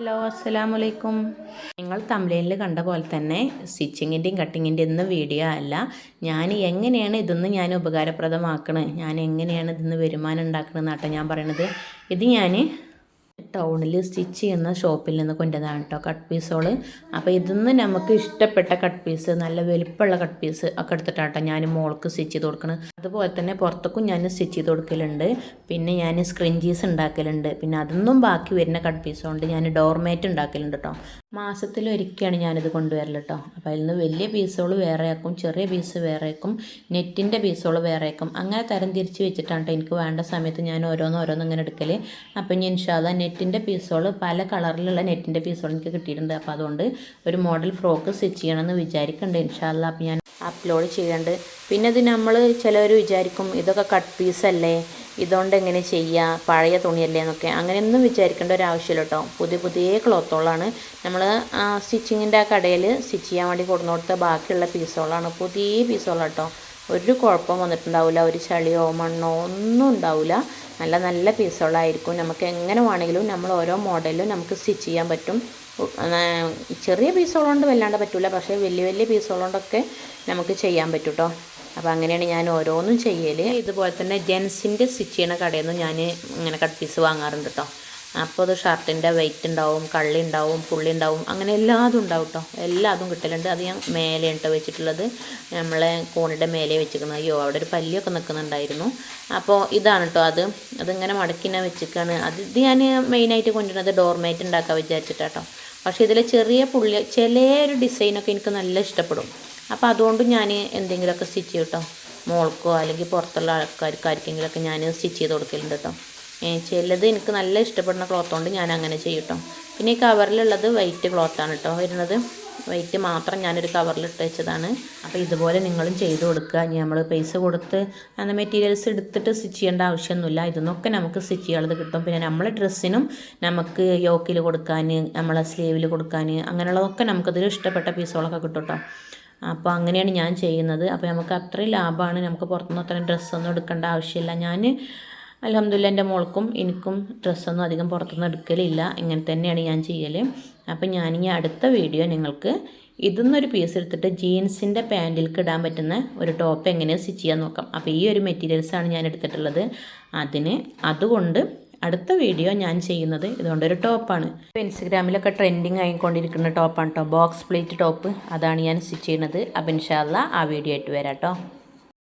Hello അസ്സലാമലൈക്കും. നിങ്ങൾ തംബ്നെയിലിൽ കണ്ട പോലെ തന്നെ സ്റ്റിച്ചിങ്ങിൻ്റെയും കട്ടിങ്ങിൻ്റെയും ഒന്നും വീഡിയോ അല്ല. ഞാൻ എങ്ങനെയാണ് ഞാൻ ഉപകാരപ്രദമാക്കണത്, ഞാൻ എങ്ങനെയാണ് ഇതിന്ന് വരുമാനം ഉണ്ടാക്കണമെന്നാട്ടോ ഞാൻ പറയണത്. ഇത് ഞാൻ ടൗണിൽ സ്റ്റിച്ച് ചെയ്യുന്ന ഷോപ്പിൽ നിന്ന് കൊണ്ടുവന്നതാണ് കേട്ടോ കട്ട് പീസുകൾ. അപ്പോൾ ഇതിന്ന് നമുക്ക് ഇഷ്ടപ്പെട്ട കട്ട് പീസ്, നല്ല വലിപ്പമുള്ള കട്ട് പീസ് ഒക്കെ എടുത്തിട്ടാട്ടോ ഞാൻ മോൾക്ക് സ്റ്റിച്ച് ചെയ്ത് കൊടുക്കണം. അതുപോലെ തന്നെ പുറത്തേക്കും ഞാൻ സ്റ്റിച്ച് ചെയ്ത് കൊടുക്കലുണ്ട്. പിന്നെ ഞാൻ സ്ക്രിഞ്ചീസ് ഉണ്ടാക്കലുണ്ട്. പിന്നെ അതൊന്നും ബാക്കി വരുന്ന കട്ട് പീസ് കൊണ്ട് ഞാൻ ഡോർമാറ്റ് ഉണ്ടാക്കലുണ്ട് കേട്ടോ. മാസത്തിലൊരിക്കലാണ് ഞാനിത് കൊണ്ടുവരൽ കേട്ടോ. അപ്പോൾ അതിൽ നിന്ന് വലിയ പീസുകൾ വേറെ ആക്കും, ചെറിയ പീസ് വേറെ ആക്കും, നെറ്റിൻ്റെ പീസുകൾ വേറെ ആക്കും. അങ്ങനെ തരം തിരിച്ച് വെച്ചിട്ടാണ് എനിക്ക് വേണ്ട സമയത്ത് ഞാൻ ഓരോന്ന് ഇങ്ങനെ എടുക്കൽ. അപ്പം ഇനി ഇൻഷാ അല്ലാഹ് നെറ്റിൻ്റെ പീസുകൾ പല കളറിലുള്ള നെറ്റിൻ്റെ പീസുകൾ എനിക്ക് കിട്ടിയിട്ടുണ്ട്. അപ്പോൾ അതുകൊണ്ട് ഒരു മോഡൽ ഫ്രോക്ക് സ്റ്റിച്ച് ചെയ്യണമെന്ന് വിചാരിക്കുന്നുണ്ട് ഇൻഷാ അല്ലാഹ്. അപ്പോൾ ഞാൻ അപ്ലോഡ് ചെയ്യുന്നുണ്ട്. പിന്നെ ഇത് നമ്മൾ ചിലവർ വിചാരിക്കും ഇതൊക്കെ കട്ട് പീസല്ലേ, ഇതുകൊണ്ട് എങ്ങനെ ചെയ്യുക, പഴയ തുണിയല്ലേ എന്നൊക്കെ. അങ്ങനെയൊന്നും വിചാരിക്കേണ്ട ഒരു ആവശ്യമില്ല കേട്ടോ. പുതിയ ക്ലോത്തുകളാണ് നമ്മൾ സ്റ്റിച്ചിങ്ങിൻ്റെ ആ കടയിൽ സ്റ്റിച്ച് ചെയ്യാൻ വേണ്ടി കൊടുന്നു കൊടുത്ത ബാക്കിയുള്ള പീസുകളാണ്, പുതിയ പീസുകളാണ് കേട്ടോ. ഒരു കുഴപ്പം വന്നിട്ടുണ്ടാവില്ല, ഒരു ചളിയോ മണ്ണോ ഒന്നും ഉണ്ടാവില്ല. നല്ല പീസുകളായിരിക്കും. നമുക്ക് എങ്ങനെ വേണമെങ്കിലും നമ്മൾ ഓരോ മോഡലിലും നമുക്ക് സ്റ്റിച്ച് ചെയ്യാൻ പറ്റും. ചെറിയ പീസുകളുകൊണ്ട് വല്ലാണ്ട് പറ്റില്ല, പക്ഷേ വലിയ പീസുകളുകൊണ്ടൊക്കെ നമുക്ക് ചെയ്യാൻ പറ്റും കേട്ടോ. അപ്പോൾ അങ്ങനെയാണ് ഞാൻ ഓരോന്നും ചെയ്യൽ. ഇതുപോലെ തന്നെ ജെൻസിൻ്റെ സ്റ്റിച്ച് ചെയ്യണ കടയിൽ നിന്ന് ഞാൻ ഇങ്ങനെ കട്ട് പീസ് വാങ്ങാറുണ്ട് കേട്ടോ. അപ്പോൾ അത് ഷർട്ടിൻ്റെ വെയിറ്റ് ഉണ്ടാവും, കള്ളി ഉണ്ടാവും, പുള്ളി ഉണ്ടാവും, അങ്ങനെ എല്ലാതും ഉണ്ടാവും കേട്ടോ. എല്ലാതും കിട്ടലുണ്ട്. അത് ഞാൻ മേലെ ഇട്ട് വെച്ചിട്ടുള്ളത്, നമ്മളെ കോണിയുടെ മേലെ വെച്ചിരിക്കുന്നത്. അയ്യോ അവിടെ ഒരു പല്ലിയൊക്കെ നിൽക്കുന്നുണ്ടായിരുന്നു. അപ്പോൾ ഇതാണ് കേട്ടോ അതിങ്ങനെ മടക്കിനെ വെച്ചിരിക്കുകയാണ്. ഇത് ഞാൻ മെയിനായിട്ട് കൊണ്ടുവരുന്നത് ഡോർമാറ്റ് ഉണ്ടാക്കാൻ വിചാരിച്ചിട്ടാട്ടോ. പക്ഷേ ഇതിൽ ചെറിയ പുള്ളി ചിലൊരു ഡിസൈനൊക്കെ എനിക്ക് നല്ല ഇഷ്ടപ്പെടും. അപ്പോൾ അതുകൊണ്ട് ഞാൻ എന്തെങ്കിലുമൊക്കെ സ്റ്റിച്ച് ചെയ്യും കേട്ടോ. മോൾക്കോ അല്ലെങ്കിൽ പുറത്തുള്ള ആർക്കെങ്കിലുമൊക്കെ ഞാൻ സ്റ്റിച്ച് ചെയ്ത് കൊടുക്കലുണ്ട് കേട്ടോ. ചിലത് എനിക്ക് നല്ല ഇഷ്ടപ്പെടുന്ന ക്ലോത്ത് കൊണ്ട് ഞാൻ അങ്ങനെ ചെയ്യും കേട്ടോ. പിന്നെ ഈ കവറിലുള്ളത് വൈറ്റ് ക്ലോത്താണ് കേട്ടോ വരുന്നത്. വൈറ്റ് മാത്രം ഞാനൊരു കവറിലിട്ട് വെച്ചതാണ്. അപ്പോൾ ഇതുപോലെ നിങ്ങളും ചെയ്ത് കൊടുക്കുക. ഇനി നമ്മൾ പൈസ കൊടുത്ത് അങ്ങനെ മെറ്റീരിയൽസ് എടുത്തിട്ട് സ്റ്റിച്ച് ചെയ്യേണ്ട ആവശ്യമൊന്നുമില്ല. ഇതൊക്കെ നമുക്ക് സ്റ്റിച്ച് ചെയ്യാനുള്ളത് കിട്ടും. പിന്നെ നമ്മളെ ഡ്രസ്സിനും നമുക്ക് യോക്കിൽ കൊടുക്കാൻ, നമ്മളെ സ്ലീവിൽ കൊടുക്കാൻ, അങ്ങനെയുള്ളതൊക്കെ നമുക്കതിൽ ഇഷ്ടപ്പെട്ട പീസുകളൊക്കെ കിട്ടും കേട്ടോ. അപ്പോൾ അങ്ങനെയാണ് ഞാൻ ചെയ്യുന്നത്. അപ്പോൾ നമുക്ക് അത്രയും ലാഭമാണ്. നമുക്ക് പുറത്തുനിന്ന് അത്രയും ഡ്രസ്സൊന്നും എടുക്കേണ്ട ആവശ്യമില്ല. ഞാൻ അൽഹംദുലില്ലാ എൻ്റെ മോൾക്കും എനിക്കും ഡ്രസ്സൊന്നും അധികം പുറത്തുനിന്ന് എടുക്കലില്ല. ഇങ്ങനെ തന്നെയാണ് ഞാൻ ചെയ്യൽ. അപ്പം ഞാനിനി അടുത്ത വീഡിയോ നിങ്ങൾക്ക് ഇതിന്നൊരു പീസ് എടുത്തിട്ട് ജീൻസിൻ്റെ പാൻറ്റിലേക്ക് ഇടാൻ പറ്റുന്ന ഒരു ടോപ്പ് എങ്ങനെ സ്റ്റിച്ച് ചെയ്യാൻ നോക്കാം. അപ്പോൾ ഈ ഒരു മെറ്റീരിയൽസാണ് ഞാൻ എടുത്തിട്ടുള്ളത്. അതുകൊണ്ട് അടുത്ത വീഡിയോ ഞാൻ ചെയ്യുന്നത് ഇതുകൊണ്ടൊരു ടോപ്പാണ്. ഇപ്പോൾ ഇൻസ്റ്റഗ്രാമിലൊക്കെ ട്രെൻഡിങ് ആയിക്കൊണ്ടിരിക്കുന്ന ടോപ്പാണ് കേട്ടോ, ബോക്സ് പ്ലേറ്റ് ടോപ്പ്. അതാണ് ഞാൻ സ്റ്റിച്ച് ചെയ്യുന്നത്. അപ്പോൾ ഇൻഷാ അല്ലാഹ് ആ വീഡിയോ ആയിട്ട് വരാം കേട്ടോ.